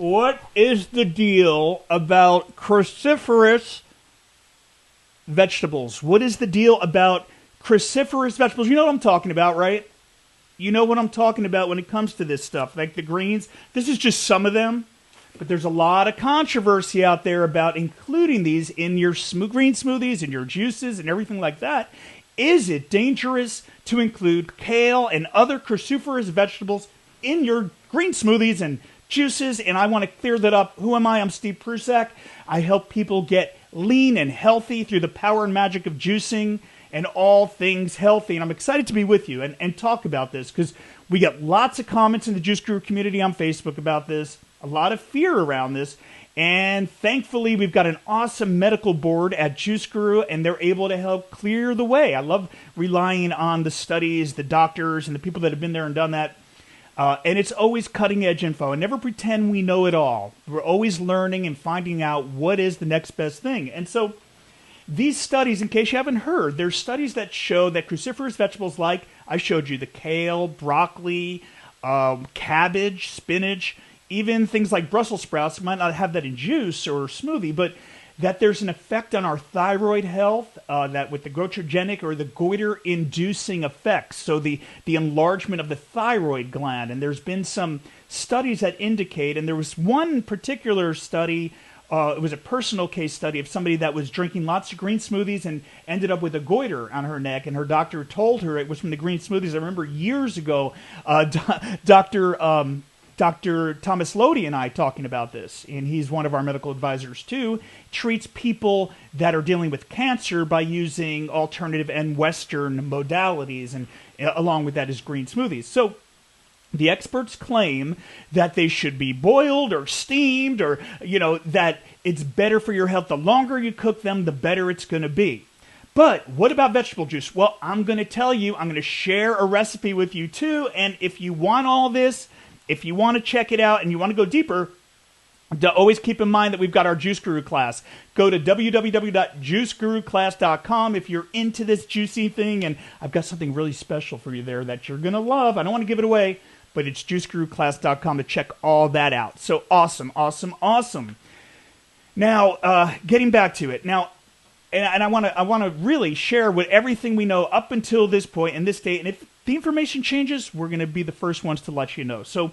What is the deal about cruciferous vegetables? What is the deal about cruciferous vegetables? You know what I'm talking about, right? You know what I'm talking about when it comes to this stuff, like the greens. This is just some of them, but there's a lot of controversy out there about including these in your green smoothies and your juices and everything like that. Is it dangerous to include kale and other cruciferous vegetables in your green smoothies and juices? And I want to clear that up. Who am I? I'm Steve Prusak. I help people get lean and healthy through the power and magic of juicing and all things healthy. And I'm excited to be with you and talk about this because we get lots of comments in the Juice Guru community on Facebook about this, a lot of fear around this. And thankfully, we've got an awesome medical board at Juice Guru, and they're able to help clear the way. I love relying on the studies, the doctors, and the people that have been there and done that. And it's always cutting-edge info. And never pretend we know it all. We're always learning and finding out what is the next best thing. And so these studies, in case you haven't heard, there's studies that show that cruciferous vegetables like I showed you, the kale, broccoli, cabbage, spinach, even things like Brussels sprouts, might not have that in juice or smoothie, but that there's an effect on our thyroid health, that with the goitrogenic or the goiter-inducing effects, so the enlargement of the thyroid gland. And there's been some studies that indicate, and there was one particular study, it was a personal case study of somebody that was drinking lots of green smoothies and ended up with a goiter on her neck, and her doctor told her it was from the green smoothies. I remember years ago, Dr. Thomas Lodi and I talking about this, and he's one of our medical advisors too, treats people that are dealing with cancer by using alternative and Western modalities, and along with that is green smoothies. So the experts claim that they should be boiled or steamed, or, that it's better for your health. The longer you cook them, the better it's going to be. But what about vegetable juice? Well, I'm going to tell you, I'm going to share a recipe with you too, and if you want all this, if you want to check it out and you want to go deeper, always keep in mind that we've got our Juice Guru class. Go to www.juiceguruclass.com if you're into this juicy thing, and I've got something really special for you there that you're going to love. I don't want to give it away, but it's juiceguruclass.com to check all that out. So awesome, awesome, awesome. Now, getting back to it. Now, and I want to really share with everything we know up until this point and this date, and if the information changes, we're going to be the first ones to let you know. So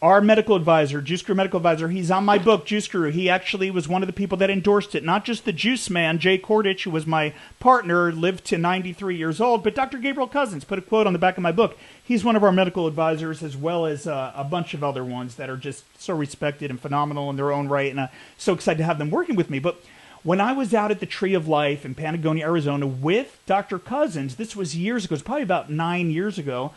our medical advisor, Juice Guru medical advisor, he's on my book, Juice Guru. He actually was one of the people that endorsed it. Not just the juice man, Jay Kordich, who was my partner, lived to 93 years old, but Dr. Gabriel Cousins put a quote on the back of my book. He's one of our medical advisors, as well as a bunch of other ones that are just so respected and phenomenal in their own right, and I'm so excited to have them working with me. But when I was out at the Tree of Life in Patagonia, Arizona with Dr. Cousins, this was years ago, it was probably about 9 years ago,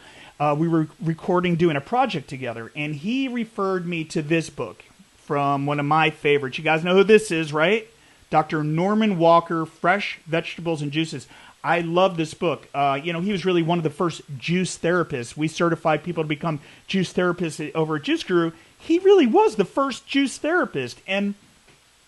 we were doing a project together, and he referred me to this book from one of my favorites. You guys know who this is, right? Dr. Norman Walker, Fresh Vegetables and Juices. I love this book. He was really one of the first juice therapists. We certified people to become juice therapists over at Juice Guru. He really was the first juice therapist, and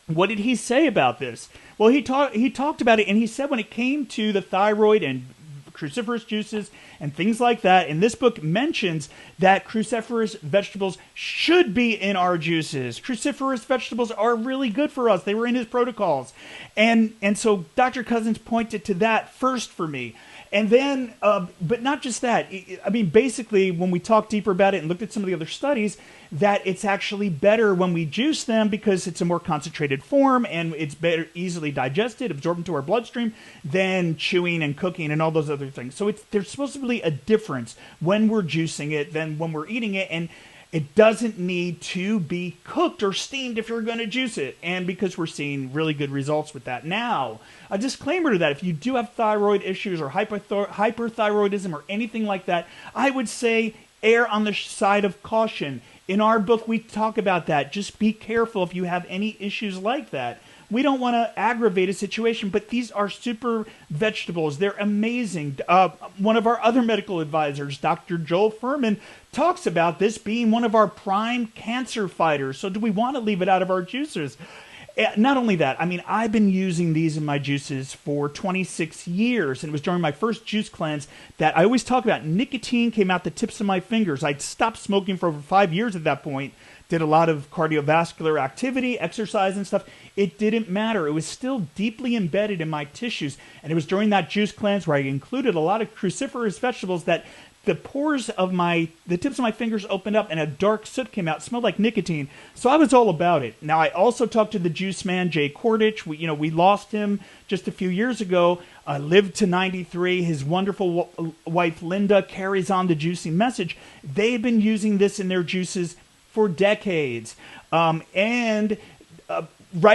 what did he say about this? Well, he talked about it, and he said when it came to the thyroid and cruciferous juices and things like that, and this book mentions that cruciferous vegetables should be in our juices. Cruciferous vegetables are really good for us. They were in his protocols. And so Dr. Cousins pointed to that first for me. And then, but not just that. I mean, basically, when we talked deeper about it and looked at some of the other studies, that it's actually better when we juice them because it's a more concentrated form and it's better, easily digested, absorbed into our bloodstream than chewing and cooking and all those other things. So there's supposed to be a difference when we're juicing it than when we're eating it, and it doesn't need to be cooked or steamed if you're going to juice it. And because we're seeing really good results with that. Now, a disclaimer to that, if you do have thyroid issues or hyperthyroidism or anything like that, I would say err on the side of caution. In our book, we talk about that. Just be careful if you have any issues like that. We don't want to aggravate a situation, but these are super vegetables. They're amazing. One of our other medical advisors, Dr. Joel Furman, talks about this being one of our prime cancer fighters. So do we want to leave it out of our juicers? Not only that, I mean, I've been using these in my juices for 26 years, and it was during my first juice cleanse that I always talk about. Nicotine came out the tips of my fingers. I'd stopped smoking for over 5 years at that point, did a lot of cardiovascular activity, exercise and stuff. It didn't matter. It was still deeply embedded in my tissues, and it was during that juice cleanse where I included a lot of cruciferous vegetables that the pores of the tips of my fingers opened up and a dark soot came out. It smelled like nicotine. So I was all about it. Now, I also talked to the juice man, Jay Kordich. We lost him just a few years ago. Lived to 93. His wonderful wife, Linda, carries on the juicing message. They've been using this in their juices for decades. Right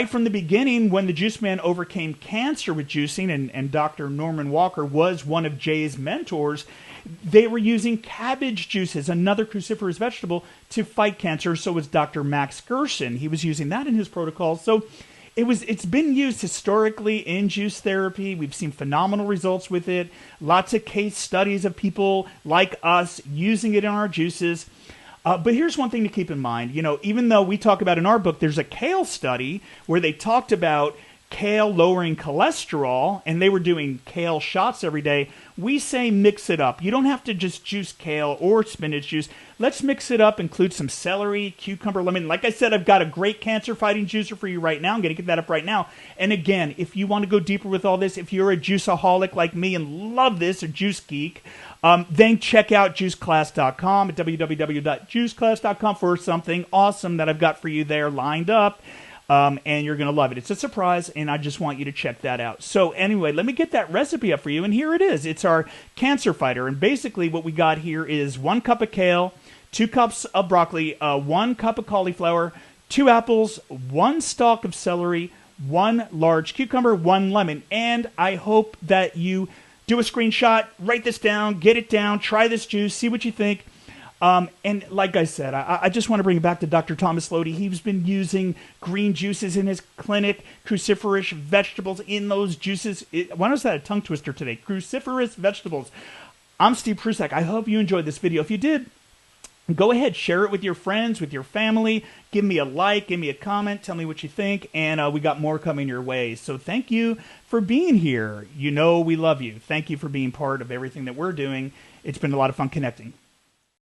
from the beginning, when the juice man overcame cancer with juicing, and Dr. Norman Walker was one of Jay's mentors, they were using cabbage juices, another cruciferous vegetable, to fight cancer. So was Dr. Max Gerson. He was using that in his protocol. So it's been used historically in juice therapy. We've seen phenomenal results with it. Lots of case studies of people like us using it in our juices. But here's one thing to keep in mind. Even though we talk about in our book, there's a Kale study where they talked about kale lowering cholesterol, and they were doing kale shots every day. We say mix it up. You don't have to just juice kale or spinach juice. Let's mix it up, include some celery, cucumber, lemon. Like I said, I've got a great cancer-fighting juicer for you right now. I'm going to get that up right now. And again, if you want to go deeper with all this, if you're a juiceaholic like me and love this, a juice geek, then check out juiceclass.com at www.juiceclass.com for something awesome that I've got for you there lined up. And you're going to love it. It's a surprise, and I just want you to check that out. So anyway, let me get that recipe up for you, and here it is. It's our cancer fighter, and basically what we got here is 1 cup of kale, 2 cups of broccoli, 1 cup of cauliflower, 2 apples, 1 stalk of celery, 1 large cucumber, 1 lemon, and I hope that you do a screenshot, write this down, get it down, try this juice, see what you think. And like I said, I just want to bring it back to Dr. Thomas Lodi. He's been using green juices in his clinic, cruciferous vegetables in those juices. Why was that a tongue twister today? Cruciferous vegetables. I'm Steve Prusak. I hope you enjoyed this video. If you did, go ahead, share it with your friends, with your family. Give me a like, give me a comment, tell me what you think, and we got more coming your way. So thank you for being here. We love you. Thank you for being part of everything that we're doing. It's been a lot of fun connecting.